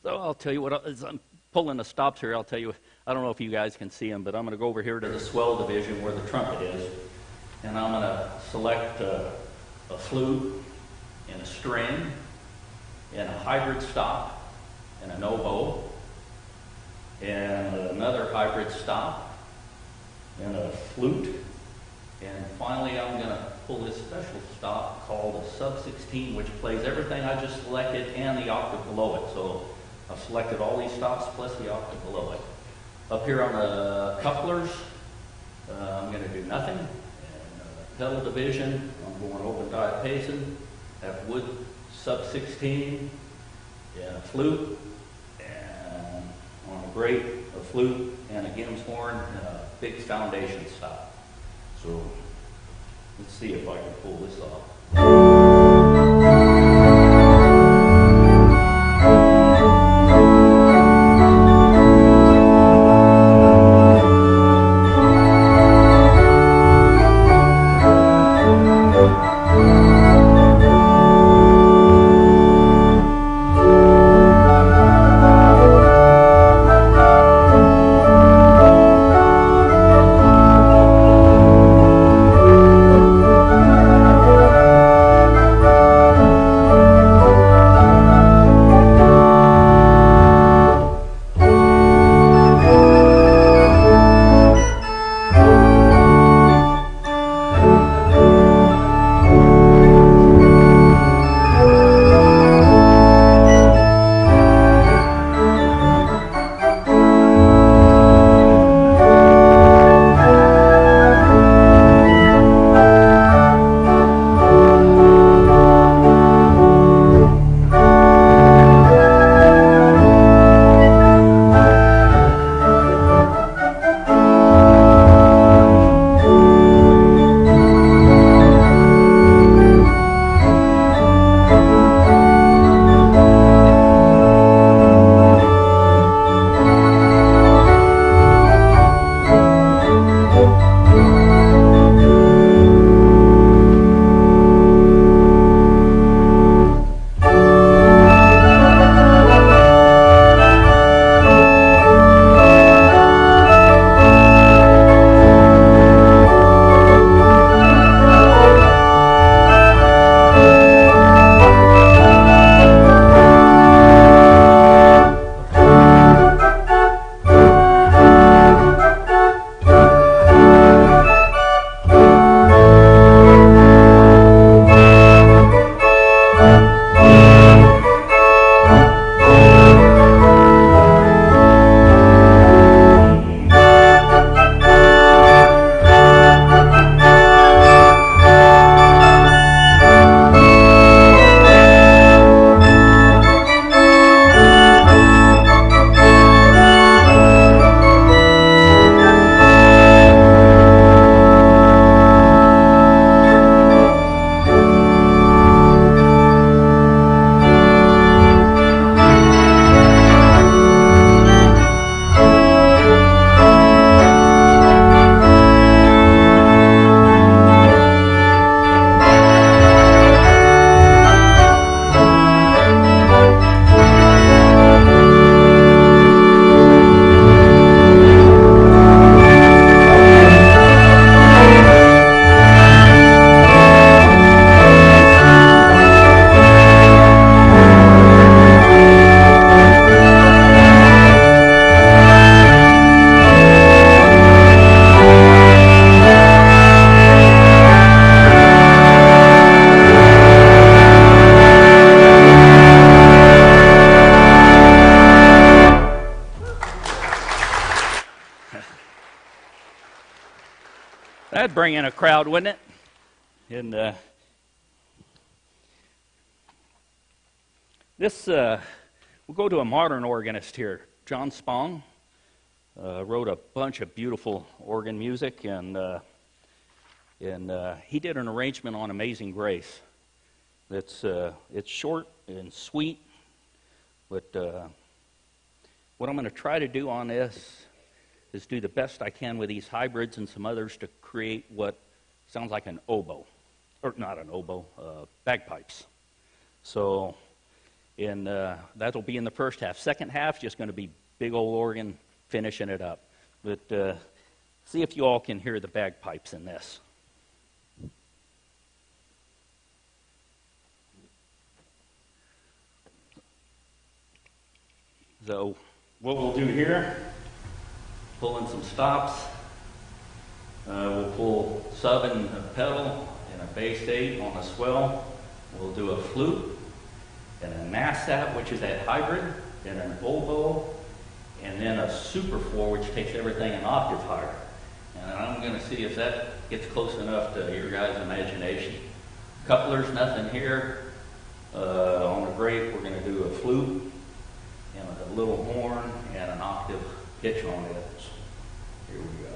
So I'll tell you what, as I'm pulling the stops here, I'll tell you, I don't know if you guys can see them, but I'm going to go over here to the swell division where the trumpet is, and I'm going to select a flute and a string and a hybrid stop and an oboe and another hybrid stop and a flute, and finally I'm going to pull this special stop called a sub-16, which plays everything I just selected and the octave below it. So I've selected all these stops plus the octave below it. Up here on the couplers, I'm going to do nothing. And pedal division, I'm going open diapason, have wood sub-16, and a flute, and on a grate, a flute, and a Gims horn, and a big foundation stop. So let's see if I can pull this off. That'd bring in a crowd, wouldn't it? And we'll go to a modern organist here, John Spong. Wrote a bunch of beautiful organ music, and he did an arrangement on Amazing Grace. It's short and sweet, but what I'm going to try to do on this is do the best I can with these hybrids and some others to create what sounds like an oboe, or not an oboe, bagpipes. So, that'll be in the first half. Second half, just going to be big old organ finishing it up. But see if you all can hear the bagpipes in this. So what we'll do here, pull in some stops. We'll pull sub and a pedal and a bass 8 on a swell. We'll do a flute and a nassap, which is that hybrid, and an oboe, and then a super 4, which takes everything an octave higher. And I'm going to see if that gets close enough to your guys' imagination. Couplers, nothing here. On the great, we're going to do a flute and a little horn and an octave pitch on it. So here we go.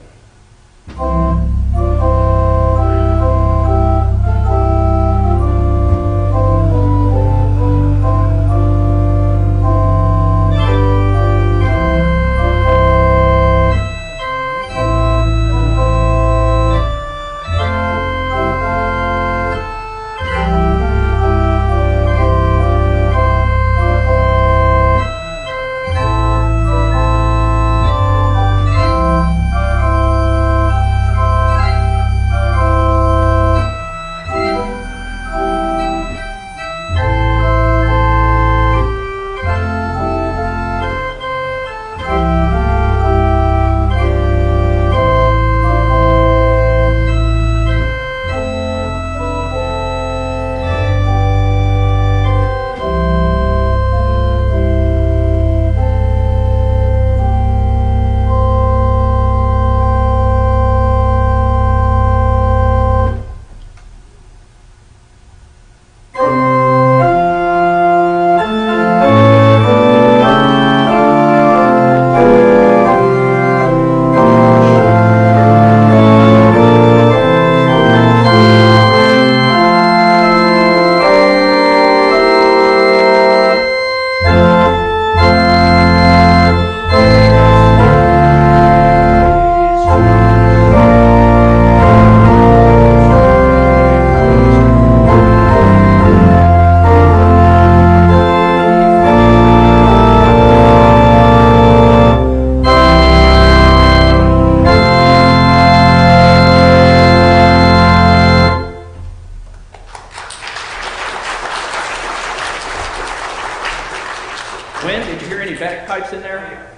Bagpipes in there?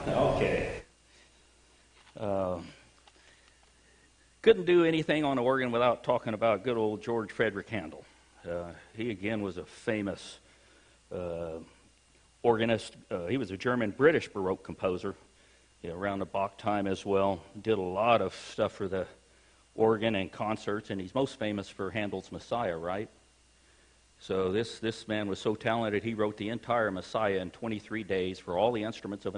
Okay. Couldn't do anything on the organ without talking about good old George Frederick Handel. He again was a famous organist. He was a German-British Baroque composer, around the Bach time as well. Did a lot of stuff for the organ and concerts, and he's most famous for Handel's Messiah, right? So this man was so talented, he wrote the entire Messiah in 23 days for all the instruments of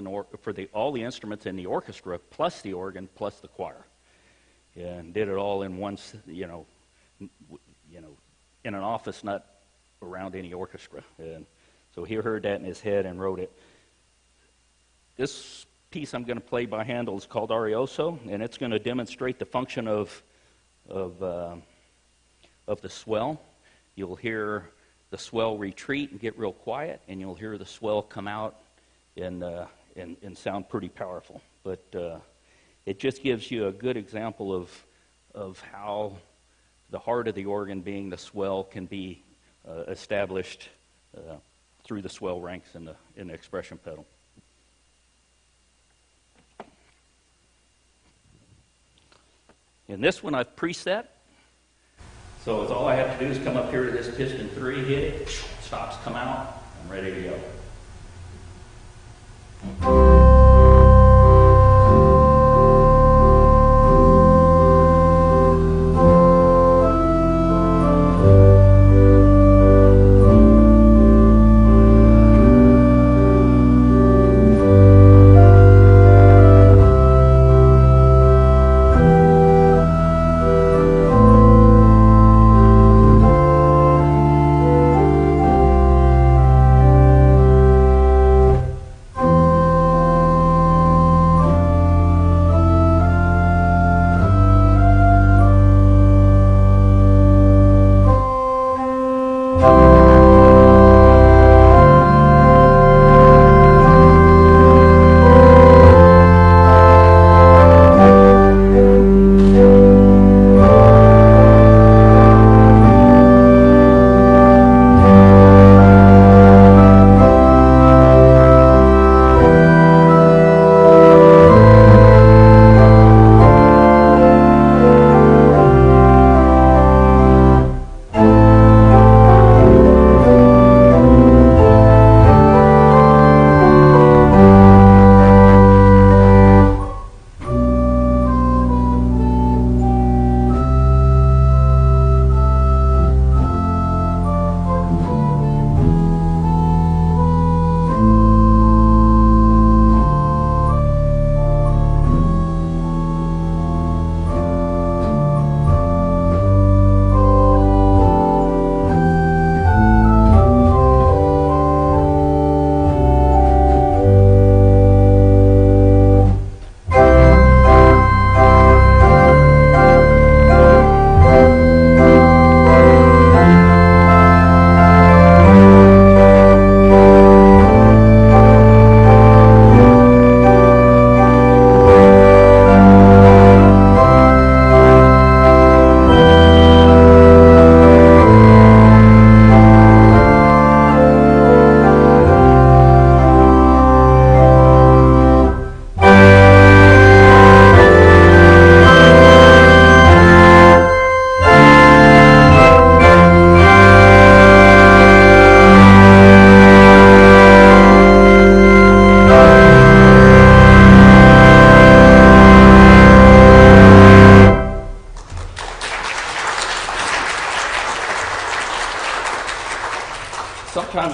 all the instruments in the orchestra, plus the organ, plus the choir, and did it all in one, in an office, not around any orchestra. And so he heard that in his head and wrote it. This piece I'm going to play by Handel is called Arioso, and it's going to demonstrate the function of the swell. You'll hear the swell retreat and get real quiet, and you'll hear the swell come out and sound pretty powerful. But it just gives you a good example of how the heart of the organ, being the swell, can be established through the swell ranks in the expression pedal. In this one, I've preset. So it's all I have to do is come up here to this piston 3, hit it, stops come out, I'm ready to go.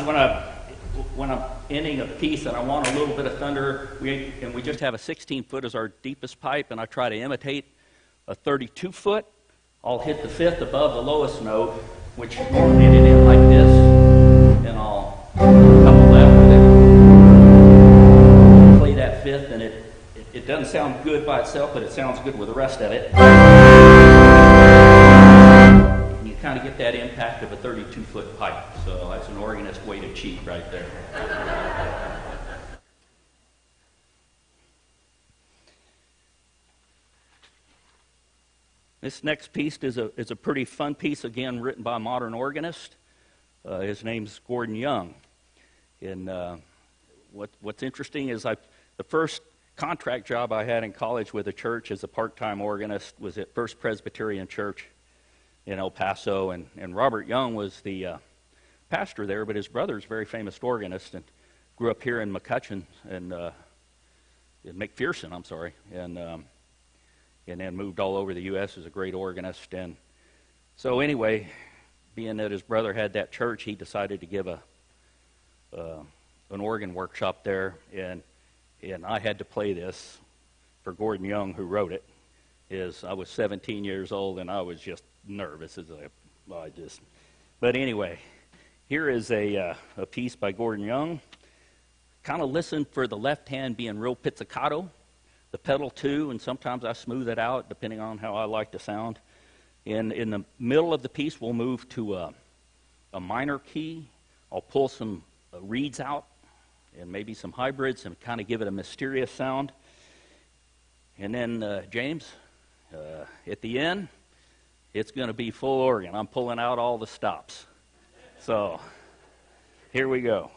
sometimes when I'm ending a piece and I want a little bit of thunder, we just have a 16-foot as our deepest pipe, and I try to imitate a 32-foot. I'll hit the fifth above the lowest note, which normally it in like this, and I'll couple that with it, play that fifth, and it doesn't sound good by itself, but it sounds good with the rest of it. And you kind of get that impact of a 32-foot pipe, so that's an organist way to cheat right there. This next piece is a pretty fun piece, again, written by a modern organist. His name's Gordon Young. And what's interesting is the first contract job I had in college with a church as a part-time organist was at First Presbyterian Church in El Paso. And Robert Young was the pastor there, but his brother's a very famous organist and grew up here in McCutcheon, and in McPherson, I'm sorry. And then moved all over the U.S. as a great organist. And so anyway, being that his brother had that church, he decided to give an organ workshop there. And I had to play this for Gordon Young, who wrote it. I was 17 years old, and I was just nervous. But anyway, here is a piece by Gordon Young. Kind of listen for the left hand being real pizzicato. The pedal too, and sometimes I smooth it out depending on how I like the sound. And in the middle of the piece, we'll move to a minor key. I'll pull some reeds out and maybe some hybrids and kind of give it a mysterious sound. And then, James, at the end, it's going to be full organ. I'm pulling out all the stops. So, here we go.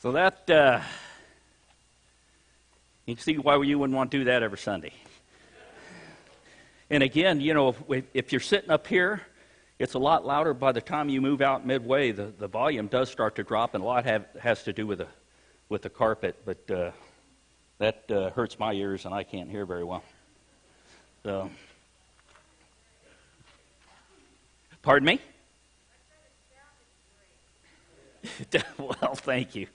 So that, you can see why you wouldn't want to do that every Sunday. And again, you know, if you're sitting up here, it's a lot louder. By the time you move out midway, the volume does start to drop, and a lot has to do with the carpet. But that hurts my ears, and I can't hear very well. So, pardon me? Well, thank you.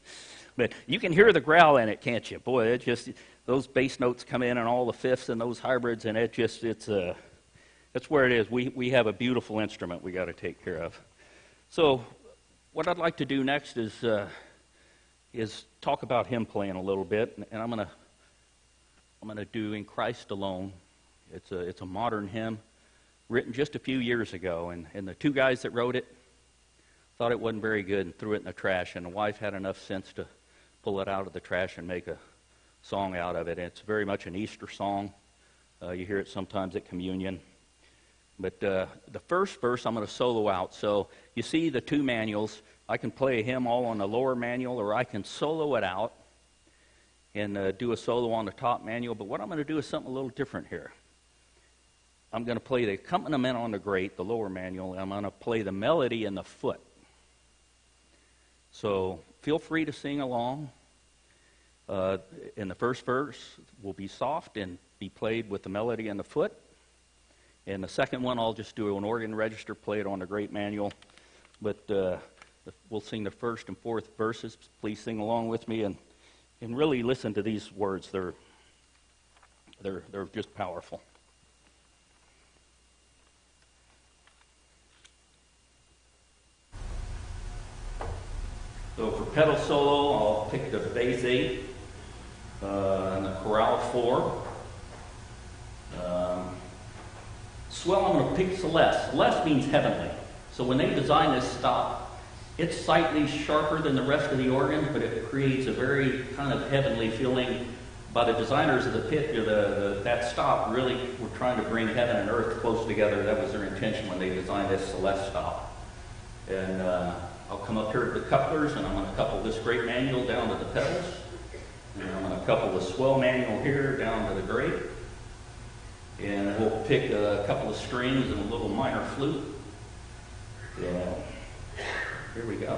But you can hear the growl in it, can't you? Boy, it just, those bass notes come in and all the fifths and those hybrids, and that's where it is. We have a beautiful instrument we got to take care of. So what I'd like to do next is talk about hymn playing a little bit, and I'm gonna do In Christ Alone. It's a modern hymn written just a few years ago, and the two guys that wrote it thought it wasn't very good and threw it in the trash, and the wife had enough sense to pull it out of the trash and make a song out of it. And it's very much an Easter song. You hear it sometimes at communion. But the first verse I'm going to solo out. So you see the two manuals. I can play a hymn all on the lower manual, or I can solo it out and do a solo on the top manual. But what I'm going to do is something a little different here. I'm going to play the accompaniment on the grate, the lower manual, and I'm going to play the melody in the foot. So feel free to sing along. In the first verse will be soft and be played with the melody in the foot. And the second one, I'll just do an organ register, play it on the grate manual. But we'll sing the first and fourth verses. Please sing along with me and really listen to these words. They're just powerful. So for pedal solo, I'll pick the bass 8 and the chorale 4. Swell, I'm going to pick Celeste. Celeste means heavenly. So when they design this stop, it's slightly sharper than the rest of the organ, but it creates a very kind of heavenly feeling. By the designers of the pit, that stop really were trying to bring heaven and earth close together. That was their intention when they designed this Celeste stop. And I'll come up here to the couplers, and I'm going to couple this grate manual down to the pedals. And I'm going to couple the swell manual here down to the grate. And we'll pick a couple of strings and a little minor flute. Yeah. Here we go.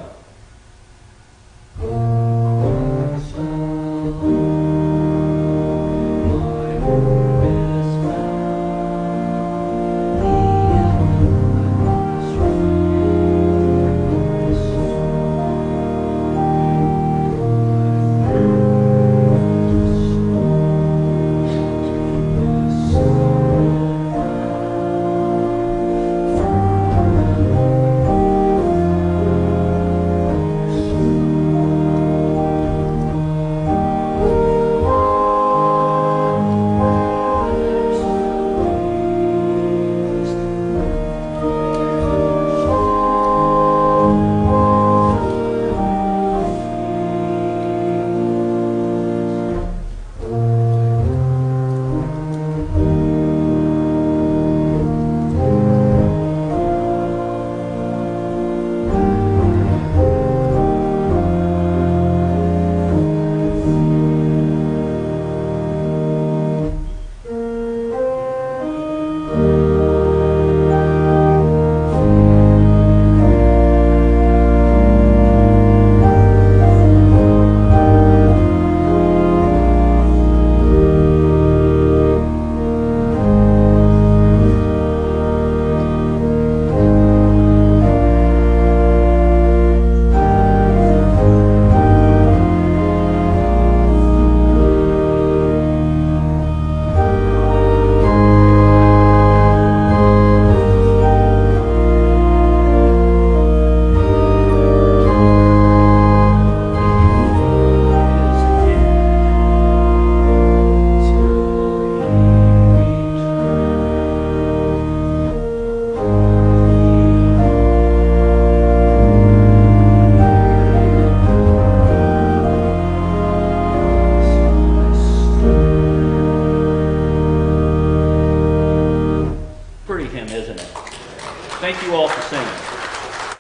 Thank you all for singing.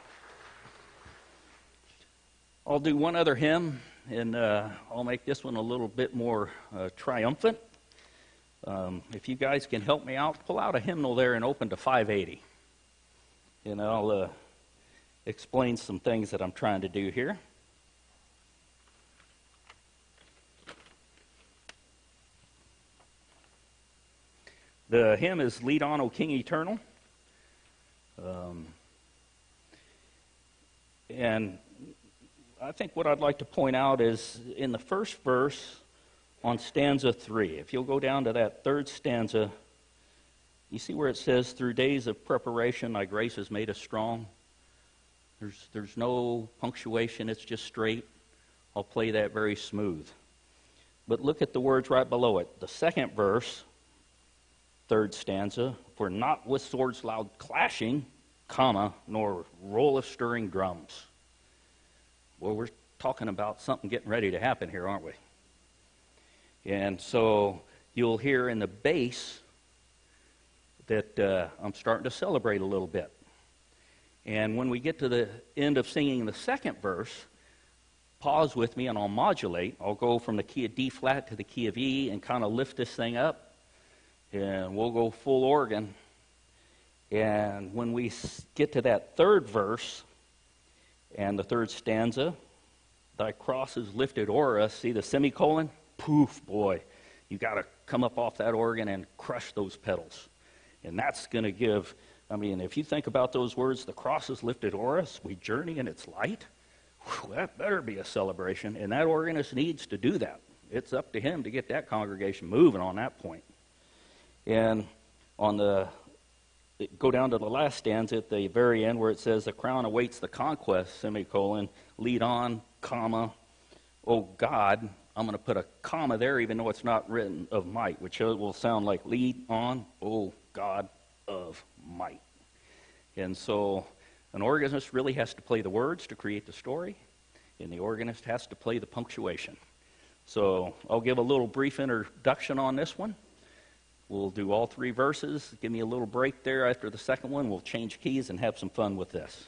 I'll do one other hymn, and I'll make this one a little bit more triumphant. If you guys can help me out, pull out a hymnal there and open to 580. And I'll explain some things that I'm trying to do here. The hymn is Lead On, O King Eternal. And I think what I'd like to point out is in the first verse on stanza 3, if you'll go down to that third stanza, you see where it says, through days of preparation, thy grace has made us strong. There's no punctuation, it's just straight. I'll play that very smooth. But look at the words right below it. The second verse, third stanza, for not with swords loud clashing, comma, nor roll of stirring drums. Well, we're talking about something getting ready to happen here, aren't we? And so you'll hear in the bass that I'm starting to celebrate a little bit. And when we get to the end of singing the second verse, pause with me and I'll modulate. I'll go from the key of D flat to the key of E and kind of lift this thing up. And we'll go full organ. And when we get to that third verse and the third stanza, thy cross is lifted o'er us. See the semicolon? Poof, boy. You got to come up off that organ and crush those pedals. And that's going to give, I mean, if you think about those words, the cross is lifted o'er us, we journey in its light. Whew, that better be a celebration. And that organist needs to do that. It's up to him to get that congregation moving on that point. And on the, go down to the last stanza at the very end where it says, the crown awaits the conquest, semicolon, lead on, comma, oh God. I'm going to put a comma there even though it's not written of might, which will sound like lead on, oh God of might. And so an organist really has to play the words to create the story, and the organist has to play the punctuation. So I'll give a little brief introduction on this one. We'll do all three verses. Give me a little break there after the second one. We'll change keys and have some fun with this.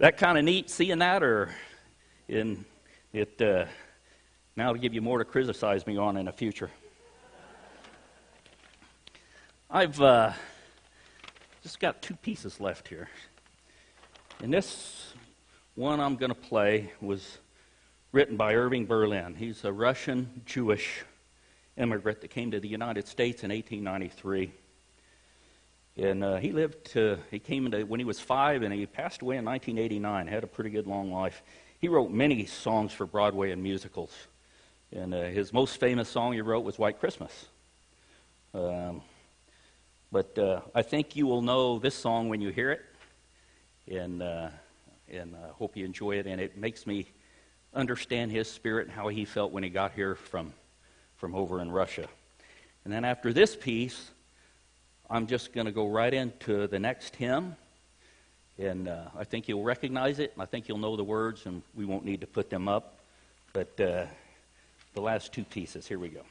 that kind of neat seeing that, or in it now to give you more to criticize me on in the future? I've just got two pieces left here. And this one I'm going to play was written by Irving Berlin. He's a Russian Jewish immigrant that came to the United States in 1893. And he came into when he was 5, and he passed away in 1989, had a pretty good long life. He wrote many songs for Broadway and musicals. And his most famous song he wrote was White Christmas. But I think you will know this song when you hear it. And I hope you enjoy it. And it makes me understand his spirit and how he felt when he got here from over in Russia. And then after this piece, I'm just going to go right into the next hymn. And I think you'll recognize it, and I think you'll know the words, and we won't need to put them up. But the last two pieces, here we go.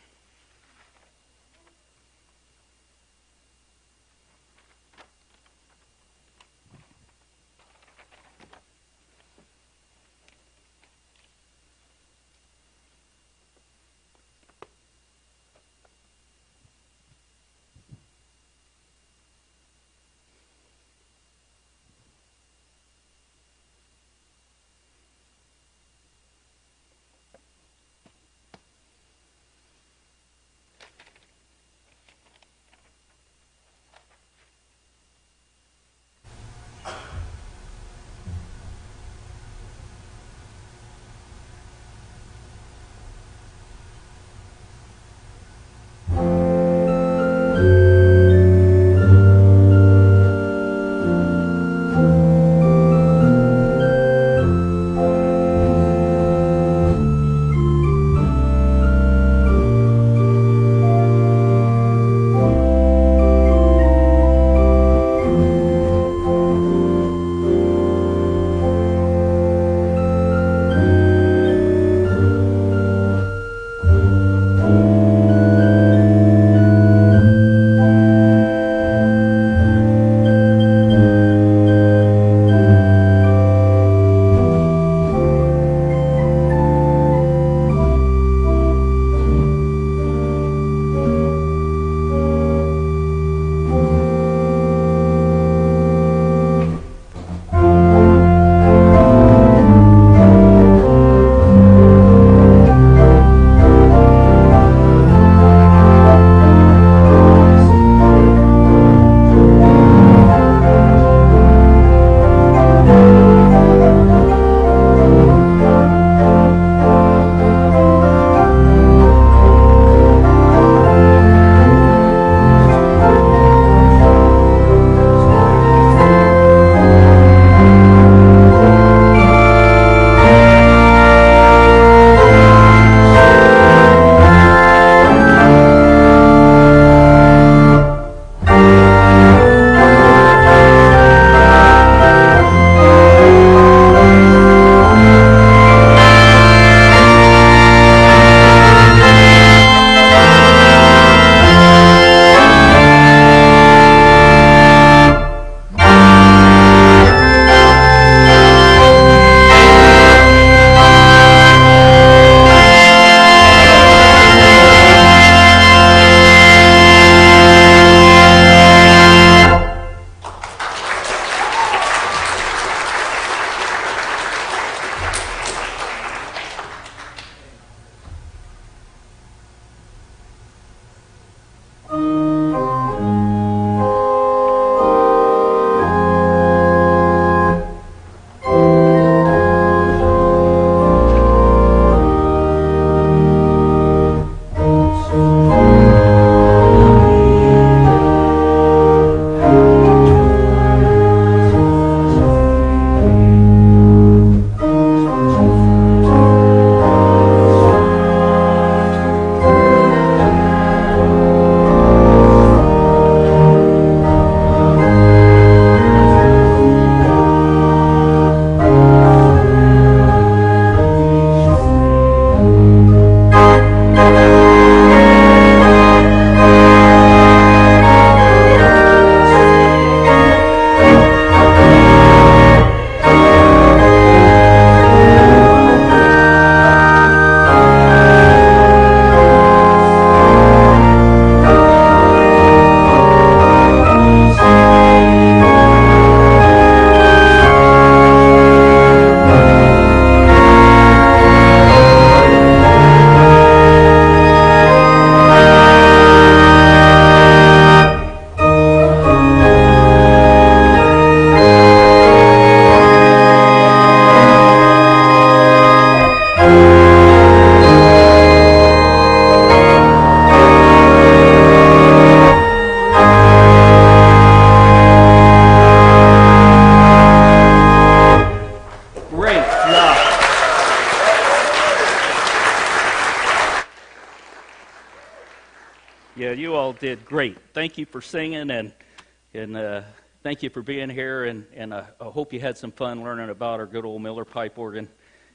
you all did great. Thank you for singing, and thank you for being here, and I hope you had some fun learning about our good old Miller pipe organ,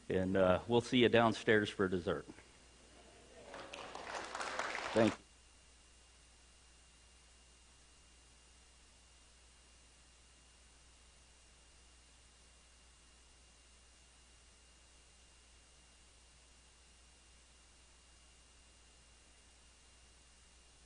and we'll see you downstairs for dessert. Thank you.